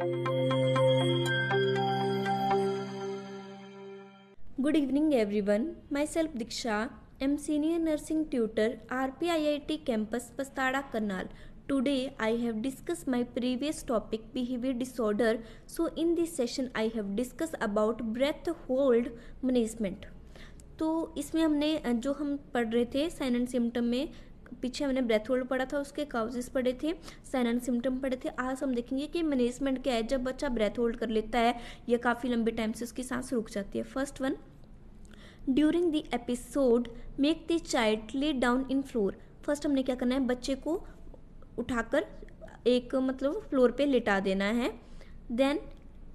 Good evening everyone. Myself Diksha. I'm senior nursing tutor RPIIT campus Pastada Karnal. Today I have discussed my previous topic behavior disorder. So in this session I have discussed about breath hold management. तो इसमें हमने जो हम पढ़ रहे थे sign and symptom में, पीछे हमने ब्रेथ होल्ड पढ़ा था, उसके काउजेस पढ़े थे, साइन एंड सिम्टम पढ़े थे। आज हम देखेंगे कि मैनेजमेंट क्या है जब बच्चा ब्रेथ होल्ड कर लेता है या काफ़ी लंबे टाइम से उसकी सांस रुक जाती है। First one, during the episode make the child lay down in floor. First हमने क्या करना है, बच्चे को उठाकर एक मतलब फ्लोर पे लिटा देना है। Then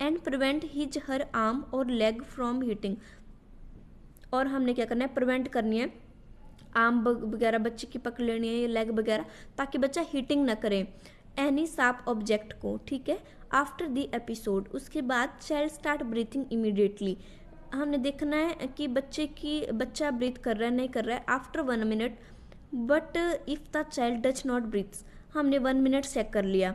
and prevent his her arm और लेग फ्रॉम हीटिंग। और हमने क्या करना है, प्रिवेंट करनी है आर्म वगैरह बच्चे की पकड़ लेनी है या लेग वगैरह, ताकि बच्चा हीटिंग ना करे एनी शार्प ऑब्जेक्ट को। ठीक है। आफ्टर द एपिसोड, उसके बाद चाइल्ड स्टार्ट ब्रीथिंग इमीडिएटली। हमने देखना है कि बच्चा ब्रीथ कर रहा है नहीं कर रहा है after 1 minute. But if the child does not breaths, हमने 1 मिनट चेक कर लिया,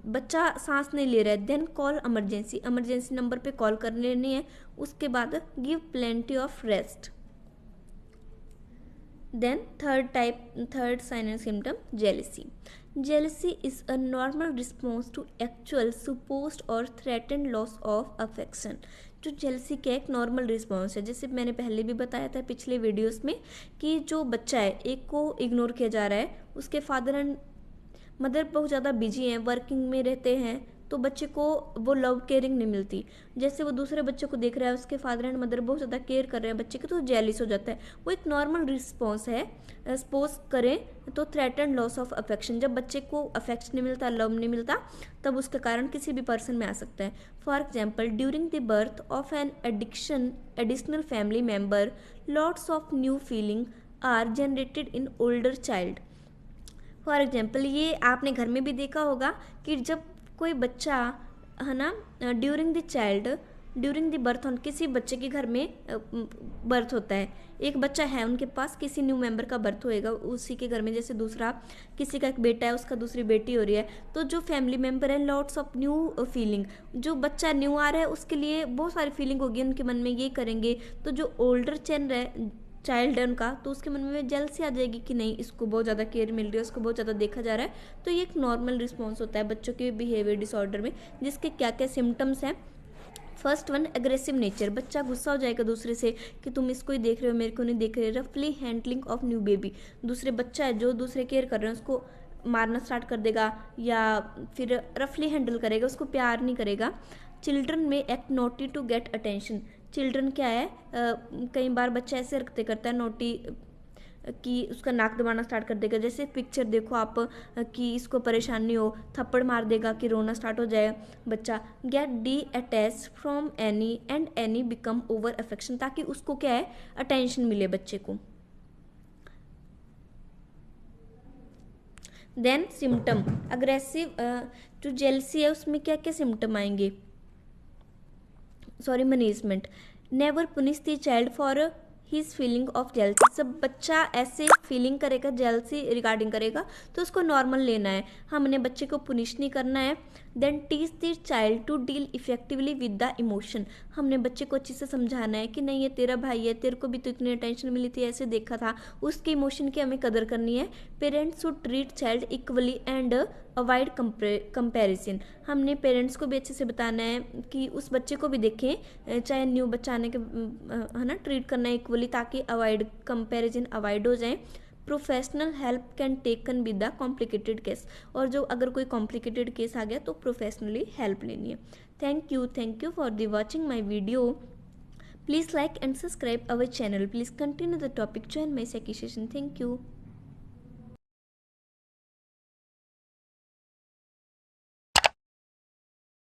बच्चा सांस नहीं ले रहा है, देन कॉल इमरजेंसी नंबर पे कॉल कर लेनी है। उसके बाद give plenty of rest. Then third sign and symptom jealousy is a normal response to actual supposed or threatened loss of affection। जो जेलसी का एक नॉर्मल रिस्पॉन्स है, जैसे मैंने पहले भी बताया था पिछले वीडियोस में कि जो बच्चा है एक को इग्नोर किया जा रहा है, उसके फादर एंड मदर बहुत ज़्यादा बिजी हैं, वर्किंग में रहते हैं, तो बच्चे को वो लव केयरिंग नहीं मिलती। जैसे वो दूसरे बच्चे को देख रहा है, उसके फादर एंड मदर बहुत ज़्यादा केयर कर रहे हैं बच्चे की, तो जेलिस हो जाता है। वो एक नॉर्मल रिस्पॉन्स है। सपोज करें तो थ्रेटन लॉस ऑफ अफेक्शन, जब बच्चे को अफेक्शन नहीं मिलता, लव नहीं मिलता, तब उसका कारण किसी भी पर्सन में आ सकता है। For example, during the birth of an additional family member lots of new feeling are generated in older child. For example, ये आपने घर में भी देखा होगा कि जब कोई बच्चा है ना, ड्यूरिंग द बर्थ किसी बच्चे के घर में बर्थ होता है, एक बच्चा है उनके पास, किसी न्यू मेंबर का बर्थ होएगा उसी के घर में, जैसे दूसरा किसी का एक बेटा है, उसका दूसरी बेटी हो रही है, तो जो फैमिली मेंबर है लॉट्स ऑफ न्यू फीलिंग, जो बच्चा न्यू आ रहा है उसके लिए बहुत सारी फीलिंग होगी उनके मन में, ये करेंगे, तो जो ओल्डर चाइल्ड है उनका, तो उसके मन में जेलसी आ जाएगी कि नहीं इसको बहुत ज़्यादा केयर मिल रही है, उसको बहुत ज़्यादा देखा जा रहा है। तो ये एक नॉर्मल रिस्पॉन्स होता है बच्चों के बिहेवियर डिसऑर्डर में, जिसके क्या क्या सिम्टम्स हैं। फर्स्ट वन, एग्रेसिव नेचर, बच्चा गुस्सा हो जाएगा दूसरे से कि तुम इसको ही देख रहे हो मेरे को नहीं देख रहे। रफली हैंडलिंग ऑफ न्यू बेबी, दूसरे बच्चा है जो दूसरे केयर कर रहे हैं उसको मारना स्टार्ट कर देगा या फिर रफली हैंडल करेगा, उसको प्यार नहीं करेगा। चिल्ड्रन में act naughty to get attention, children क्या है, कई बार बच्चा ऐसे हरकतें करता है नोटी कि उसका नाक दबाना स्टार्ट कर देगा, जैसे पिक्चर देखो आप कि इसको परेशानी हो, थप्पड़ मार देगा कि रोना स्टार्ट हो जाए बच्चा। Get de attach from any and any become over affection, ताकि उसको क्या है अटेंशन मिले बच्चे को। देन सिम्टम, अग्रेसिव जो जेलसी है उसमें क्या क्या सिम्टम आएंगे, management, never punish the child for his feeling of jealousy. जब बच्चा ऐसे फीलिंग करेगा, जेलसी रिगार्डिंग करेगा, तो उसको नॉर्मल लेना है, हमने बच्चे को पुनिश नहीं करना है। Then teach the child to deal effectively with the emotion, हमने बच्चे को अच्छे से समझाना है कि नहीं ये तेरा भाई है, तेरे को भी तो इतनी अटेंशन मिली थी, ऐसे देखा था, उसके इमोशन की हमें कदर करनी है। Parents should treat child equally and avoid comparison, हमने पेरेंट्स को भी अच्छे से बताना है कि उस बच्चे को भी देखें, चाहे न्यू बच्चा आने के है ना, ट्रीट करना है इक्वली, ताकि कंपैरिजन अवॉइड हो जाए। Professional help can taken with the complicated case, और जो अगर कोई कॉम्प्लिकेटेड केस आ गया तो प्रोफेशनली हेल्प लेनी है। Thank you for the watching my video. Please like and subscribe our channel. Please continue the topic. Join my second session. Thank you.